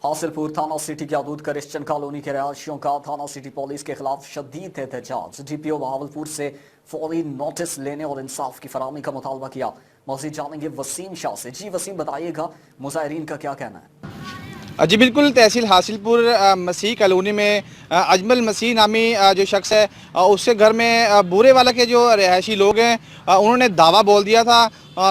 حاصلپور تھانہ سٹی کی حدود کرسچن کالونی کے رہائشیوں کا تھانہ سٹی پولیس کے خلاف شدید احتجاج. ڈی پی او بہاولپور سے فوری نوٹس لینے اور انصاف کی فراہمی کا مطالبہ کیا. مزید جانیں گے وسیم شاہ سے. جی وسیم، بتائیے گا مظاہرین کا کیا کہنا ہے؟ جی بالکل، تحصیل حاصلپور مسیح کالونی میں اجمل مسیح نامی جو شخص ہے اس کے گھر میں بورے والا کے جو رہائشی لوگ ہیں انہوں نے دعویٰ بول دیا تھا.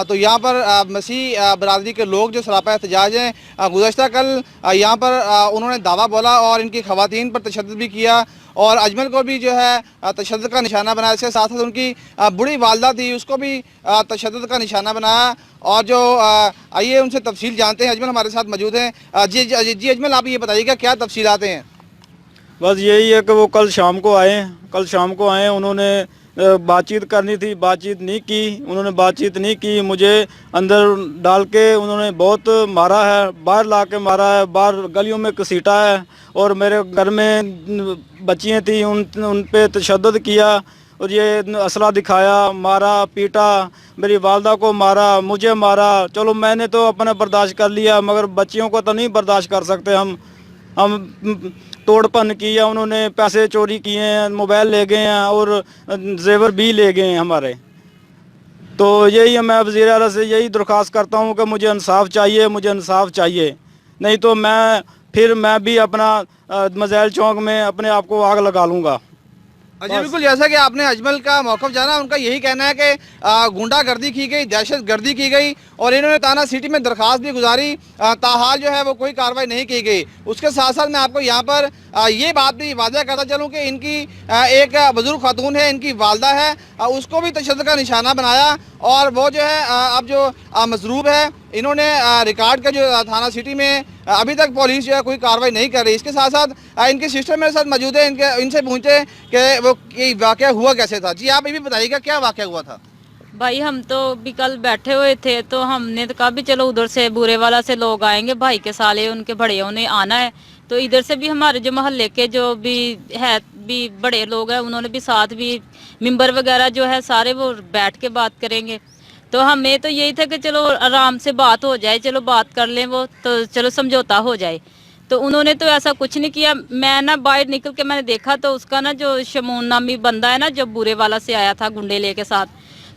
تو یہاں پر مسیح برادری کے لوگ جو سراپا احتجاج ہیں گزشتہ کل یہاں پر انہوں نے دعویٰ بولا اور ان کی خواتین پر تشدد بھی کیا اور اجمل کو بھی جو ہے تشدد کا نشانہ بنایا. اس کے ساتھ ساتھ ان کی بڑی والدہ تھی اس کو بھی تشدد کا نشانہ بنایا. اور جو آئیے ان سے تفصیل جانتے ہیں. اجمل ہمارے ساتھ موجود ہیں. جی اجمل، آپ یہ بتائیے گا کیا تفصیلات ہیں؟ بس یہی ہے کہ وہ کل شام کو آئے انہوں نے بات چیت کرنی تھی، بات چیت نہیں کی. مجھے اندر ڈال کے انہوں نے بہت مارا ہے، باہر لا کے مارا ہے، باہر گلیوں میں گھسیٹا ہے اور میرے گھر میں بچیاں تھیں ان پہ تشدد کیا اور یہ اسلحہ دکھایا، مارا پیٹا، میری والدہ کو مارا، مجھے مارا. چلو میں نے تو اپنا برداشت کر لیا مگر بچیوں کو تو نہیں برداشت کر سکتے ہم توڑ پن کیا. انہوں نے پیسے چوری کیے ہیں، موبائل لے گئے ہیں اور زیور بھی لے گئے ہیں ہمارے. تو یہی میں وزیر اعلیٰ سے یہی درخواست کرتا ہوں کہ مجھے انصاف چاہیے، نہیں تو میں بھی اپنا مزیل چوک میں اپنے آپ کو آگ لگا لوں گا. جی بالکل، جیسا کہ آپ نے اجمل کا موقف جانا، ان کا یہی کہنا ہے کہ گنڈا گردی کی گئی، دہشت گردی کی گئی اور انہوں نے تھانہ سٹی میں درخواست بھی گزاری، تاحال جو ہے وہ کوئی کارروائی نہیں کی گئی. اس کے ساتھ ساتھ میں آپ کو یہاں پر یہ بات بھی واضح کرتا چلوں کہ ان کی ایک بزرگ خاتون ہے، ان کی والدہ ہے، اس کو بھی تشدد کا نشانہ بنایا اور وہ جو ہے اب جو مضروب ہے انہوں نے ریکارڈ کا جو تھانہ سٹی میں ابھی تک پولیس جو ہے کوئی کارروائی نہیں کر رہی. اس کے ساتھ ساتھ ان کی سسٹر میرے ساتھ موجود ہے، ان سے پوچھے کہ وہ واقعہ ہوا کیسے تھا. جی آپ یہ بھی بتائیے گا کیا واقعہ ہوا تھا؟ بھائی ہم تو بھی کل بیٹھے ہوئے تھے تو ہم نے کہا بھی چلو ادھر سے بورے والا سے لوگ آئیں گے، بھائی کے سالے ان کے بڑے انہیں آنا ہے. تو ادھر سے بھی ہمارے جو محلے کے جو بھی ہے بھی بڑے لوگ ہیں انہوں نے بھی ساتھ بھی ممبر وغیرہ جو ہے سارے وہ بیٹھ کے بات کریں گے. تو ہمیں تو یہی تھا کہ چلو آرام سے بات ہو جائے، چلو بات کر لیں وہ تو چلو سمجھوتا ہو جائے. تو انہوں نے تو ایسا کچھ نہیں کیا. میں نا باہر نکل کے میں نے دیکھا تو اس کا نا جو شمون نامی بندہ ہے نا جو بورے والا سے آیا تھا گنڈے لے کے ساتھ،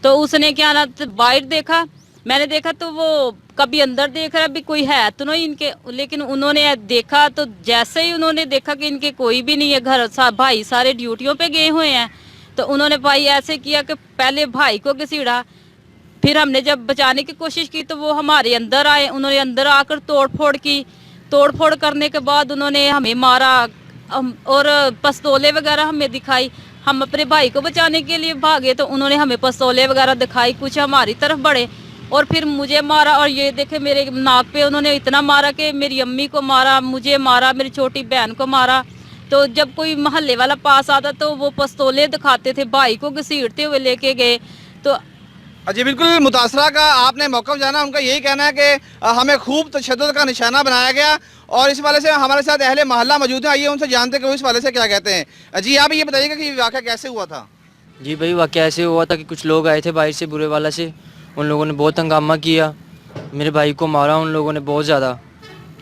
تو اس نے کیا نا باہر دیکھا، میں نے دیکھا تو وہ کبھی اندر دیکھ رہا بھی کوئی ہے تو نہیں ان کے، لیکن انہوں نے دیکھا تو جیسے ہی انہوں نے دیکھا کہ ان کے کوئی بھی نہیں ہے گھر، بھائی سارے ڈیوٹیوں پہ گئے ہوئے ہیں، تو انہوں نے بھائی ایسے کیا کہ پہلے بھائی کو گھسیڑا، پھر ہم نے جب بچانے کی کوشش کی تو وہ ہمارے اندر آئے. انہوں نے اندر آ کر توڑ پھوڑ کرنے کے بعد انہوں نے ہمیں مارا اور پستولے وغیرہ ہمیں دکھائی. ہم اپنے بھائی کو بچانے کے لیے بھاگے تو انہوں نے ہمیں پستولے وغیرہ دکھائی، کچھ ہماری طرف بڑھے اور پھر مجھے مارا. اور یہ دیکھے میرے ناک پہ انہوں نے اتنا مارا کہ میری امی کو مارا، مجھے مارا، میری چھوٹی بہن کو مارا. تو جب کوئی محلے والا پاس آتا تو وہ پستولے دکھاتے تھے، بھائی کو گھسیٹتے ہوئے لے کے گئے. تو جی بالکل، متاثرہ کا آپ نے موقف جانا، ان کا یہی کہنا ہے کہ ہمیں خوب تشدد کا نشانہ بنایا گیا اور اس والے سے ہمارے ساتھ اہل محلہ موجود ہیں. آئیے ان سے جانتے ہیں کہ وہ اس والے سے کیا کہتے ہیں. جی آپ یہ بتائیے گا کہ واقعہ کیسے ہوا تھا؟ جی بھائی واقعہ ایسے ہوا تھا کہ کچھ لوگ آئے تھے باہر سے بورے والا سے، ان لوگوں نے بہت ہنگامہ کیا، میرے بھائی کو مارا ان لوگوں نے بہت زیادہ،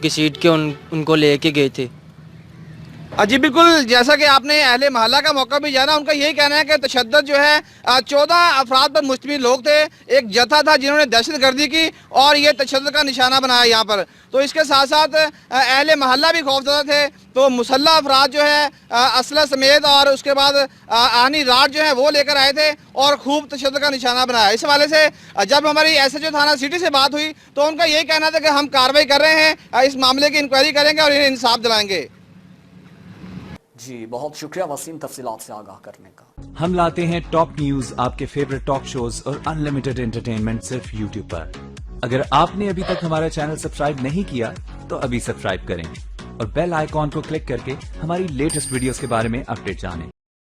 گھسیٹ کے ان کو لے کے گئے تھے. جی بالکل، جیسا کہ آپ نے اہل محلہ کا موقع بھی جانا، ان کا یہی کہنا ہے کہ تشدد جو ہے 14 افراد پر مشتمل لوگ تھے، ایک جتھا تھا جنہوں نے دہشت گردی کی اور یہ تشدد کا نشانہ بنایا یہاں پر. تو اس کے ساتھ ساتھ اہل محلہ بھی خوفزدہ تھے، تو مسلح افراد جو ہے اسلحہ سمیت اور اس کے بعد آہنی راڈ جو ہے وہ لے کر آئے تھے اور خوب تشدد کا نشانہ بنایا. اس حوالے سے جب ہماری ایس ایچ او تھانہ سٹی سے بات ہوئی تو ان کا یہی کہنا تھا کہ ہم کارروائی کر رہے ہیں، اس معاملے کی انکوائری کریں گے اور انہیں انصاف دلائیں گے. جی بہت شکریہ وسیم تفصیلات سے آگاہ کرنے کا. ہم لاتے ہیں ٹاپ نیوز، آپ کے فیورٹ ٹاک شوز اور انلمیٹڈ انٹرٹینمنٹ صرف یوٹیوب پر. اگر آپ نے ابھی تک ہمارا چینل سبسکرائب نہیں کیا تو ابھی سبسکرائب کریں اور بیل آئیکن کو کلک کر کے ہماری لیٹسٹ ویڈیوز کے بارے میں اپڈیٹ جانیں.